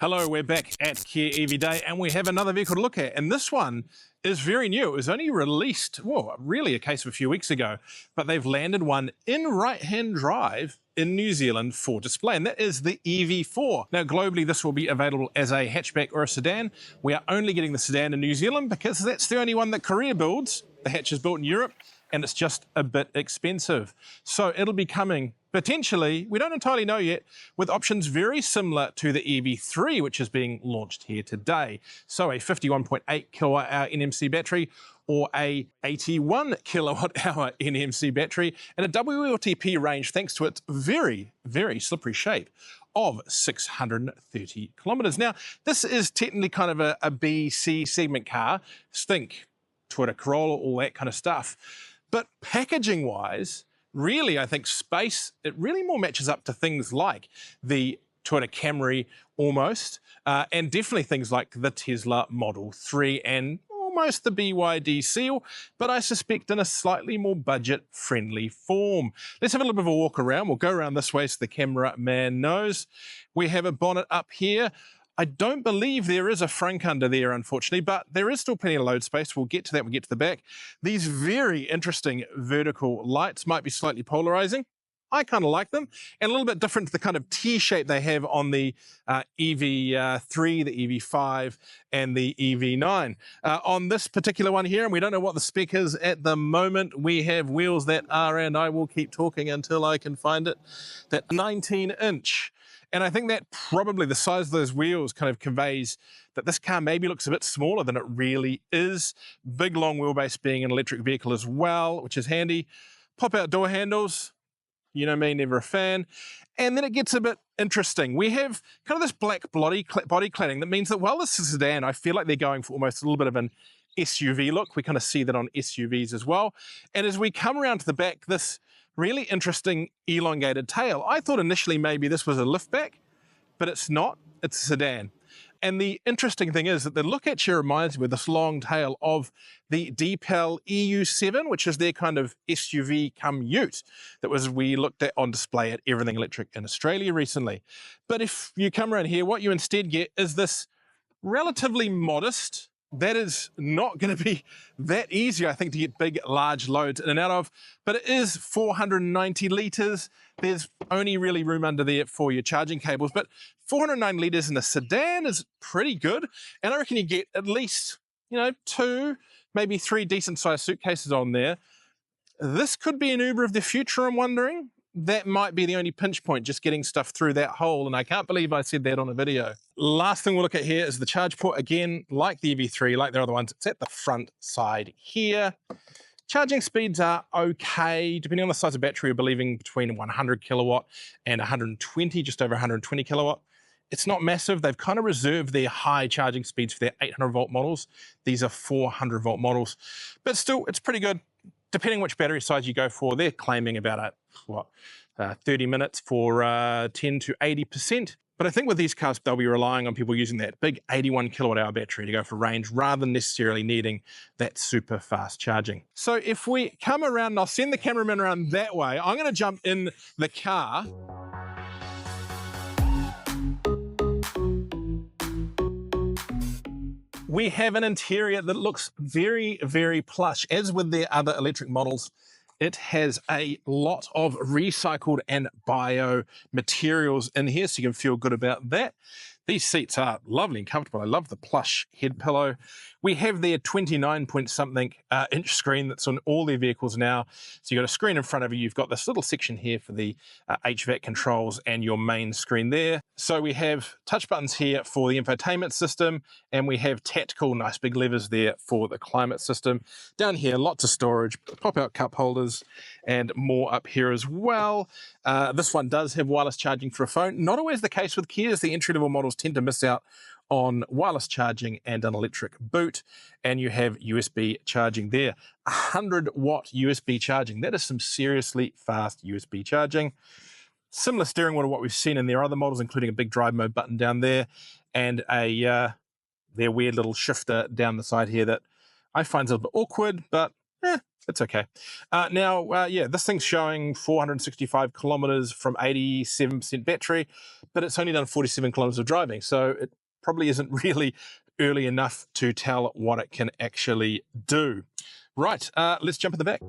Hello, we're back at Kia EV Day and we have another vehicle to look at, and this one is very new. It was only released, well, really a case of a few weeks ago, but they've landed one in right-hand drive in New Zealand for display, and that is the EV4. Now, globally, this will be available as a hatchback or a sedan. We are only getting the sedan in New Zealand because that's the only one that Korea builds. The hatch is built in Europe, and it's just a bit expensive. So it'll be coming potentially, we don't entirely know yet, with options very similar to the EV3, which is being launched here today. So a 51.8 kilowatt hour NMC battery or a 81 kilowatt hour NMC battery and a WLTP range, thanks to its very, very slippery shape, of 630 kilometers. Now, this is technically kind of a B, C segment car. Think Toyota Corolla, all that kind of stuff. But packaging wise, really, I think space, it really more matches up to things like the Toyota Camry almost, and definitely things like the Tesla Model 3 and almost the BYD Seal, but I suspect in a slightly more budget-friendly form. Let's have a little bit of a walk around. We'll go around this way so the cameraman knows. We have a bonnet up here. I don't believe there is a frunk under there, unfortunately, but there is still plenty of load space. We'll get to that when we get to the back. These very interesting vertical lights might be slightly polarizing. I kind of like them, and a little bit different to the kind of T-shape they have on the EV3, the EV5, and the EV9. On this particular one here, and we don't know what the spec is at the moment, we have wheels that are, and I will keep talking until I can find it, that 19-inch. And I think that probably the size of those wheels kind of conveys that this car maybe looks a bit smaller than it really is. Big long wheelbase being an electric vehicle as well, which is handy. Pop-out door handles, you know me, never a fan. And then it gets a bit interesting. We have kind of this black body cladding that means that while this is a sedan, I feel like they're going for almost a little bit of an SUV look. We kind of see that on SUVs as well. And as we come around to the back, this really interesting elongated tail. I thought initially maybe this was a liftback, but it's not. It's a sedan. And the interesting thing is that the look actually reminds me with this long tail of the Deepel EU7, which is their kind of SUV cum ute that we looked at on display at Everything Electric in Australia recently. But if you come around here, what you instead get is this relatively modest, that is not going to be that easy, I think, to get big, large loads in and out of, but it is 490 litres. There's only really room under there for your charging cables, but 409 litres in a sedan is pretty good, and I reckon you get at least, you know, 2, maybe 3 decent-sized suitcases on there. This could be an Uber of the future, I'm wondering. That might be the only pinch point, just getting stuff through that hole, and I can't believe I said that on a video. Last thing we'll look at here is the charge port. Again, like the EV3, like the other ones, it's at the front side here. Charging speeds are okay, depending on the size of battery, we're believing between 100 kilowatt and 120, just over 120 kilowatt. It's not massive. They've kind of reserved their high charging speeds for their 800 volt models. These are 400 volt models, but still, it's pretty good. Depending which battery size you go for, they're claiming about 30 minutes for 10 to 80%. But I think with these cars, they'll be relying on people using that big 81 kilowatt hour battery to go for range rather than necessarily needing that super fast charging. So if we come around, and I'll send the cameraman around that way, I'm going to jump in the car. We have an interior that looks very, very plush. As with their other electric models, it has a lot of recycled and bio materials in here, so you can feel good about that. These seats are lovely and comfortable. I love the plush head pillow. We have their 29-point-something inch screen that's on all their vehicles now. So you've got a screen in front of you. You've got this little section here for the HVAC controls and your main screen there. So we have touch buttons here for the infotainment system, and we have tactical, nice big levers there for the climate system. Down here, lots of storage, pop-out cup holders, and more up here as well. This one does have wireless charging for a phone. Not always the case with Kias. The entry-level models tend to miss out on wireless charging and an electric boot, and you have USB charging there. 100-watt USB charging. That is some seriously fast USB charging. Similar steering wheel to what we've seen in their other models, including a big drive mode button down there, and their weird little shifter down the side here that I find is a little bit awkward, but It's okay. Yeah, this thing's showing 465 kilometers from 87% battery, but it's only done 47 kilometers of driving, so it probably isn't really early enough to tell what it can actually do. Right, let's jump in the back.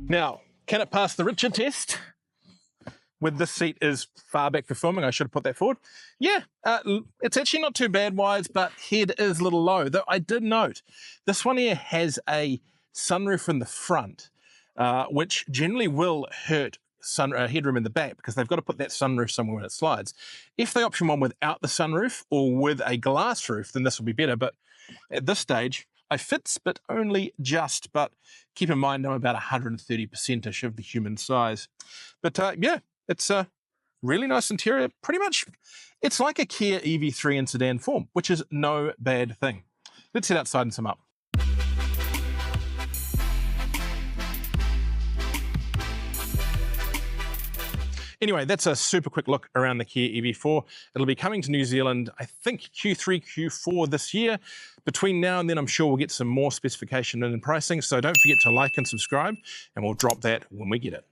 Now, can it pass the Richard test? With this seat is far back for filming, I should have put that forward. Yeah, it's actually not too bad wise, but head is a little low. Though I did note, this one here has a sunroof in the front, which generally will hurt headroom in the back because they've got to put that sunroof somewhere when it slides. If they option one without the sunroof or with a glass roof, then this will be better. But at this stage, I fits, but only just. But keep in mind, I'm about 130%-ish of the human size. But yeah, it's a really nice interior. Pretty much, it's like a Kia EV3 in sedan form, which is no bad thing. Let's head outside and sum up. Anyway, that's a super quick look around the Kia EV4. It'll be coming to New Zealand, I think Q3, Q4 this year. Between now and then, I'm sure we'll get some more specification and pricing. So don't forget to like and subscribe, and we'll drop that when we get it.